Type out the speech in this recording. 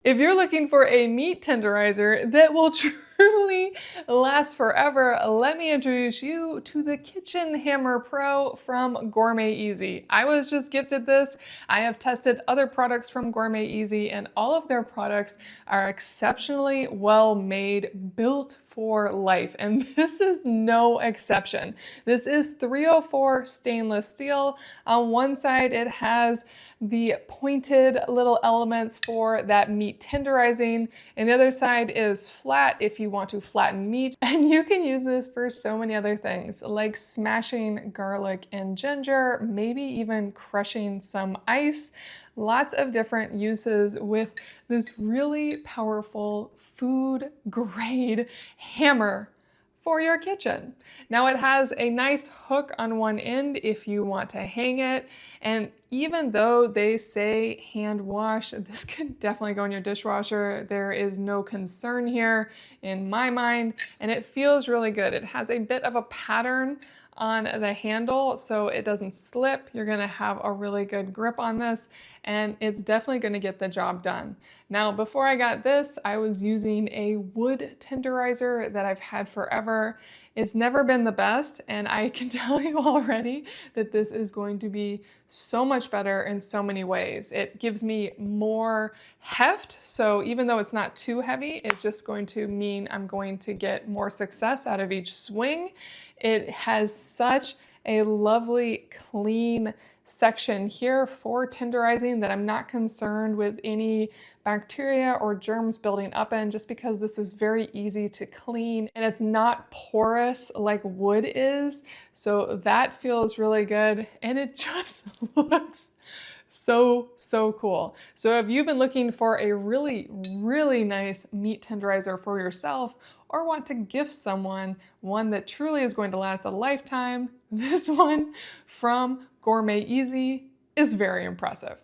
If you're looking for a meat tenderizer that will truly last forever, let me introduce you to the Kitchen Hammer Pro from Gourmet Easy. I was just gifted this. I have tested other products from Gourmet Easy, and all of their products are exceptionally well made, built for life, and this is no exception. This is 304 stainless steel. On one side, it has the pointed little elements for that meat tenderizing, and the other side is flat if you want to flatten meat. And you can use this for so many other things, like smashing garlic and ginger, maybe even crushing some ice. Lots of different uses with this really powerful food grade hammer for your kitchen. Now it has a nice hook on one end if you want to hang it, and even though they say hand wash, this can definitely go in your dishwasher. There is no concern here in my mind, and it feels really good. It has a bit of a pattern on the handle so it doesn't slip. You're gonna have a really good grip on this, and it's definitely gonna get the job done. Now, before I got this, I was using a wood tenderizer that I've had forever. It's never been the best, and I can tell you already that this is going to be so much better in so many ways. It gives me more heft, so even though it's not too heavy, it's just going to mean I'm going to get more success out of each swing. It has such a lovely, clean section here for tenderizing that I'm not concerned with any bacteria or germs building up in, just because this is very easy to clean and it's not porous like wood is. So that feels really good, and it just looks so cool. So if you've been looking for a really nice meat tenderizer for yourself, or want to gift someone one that truly is going to last a lifetime, this one from Gourmet Easy is very impressive.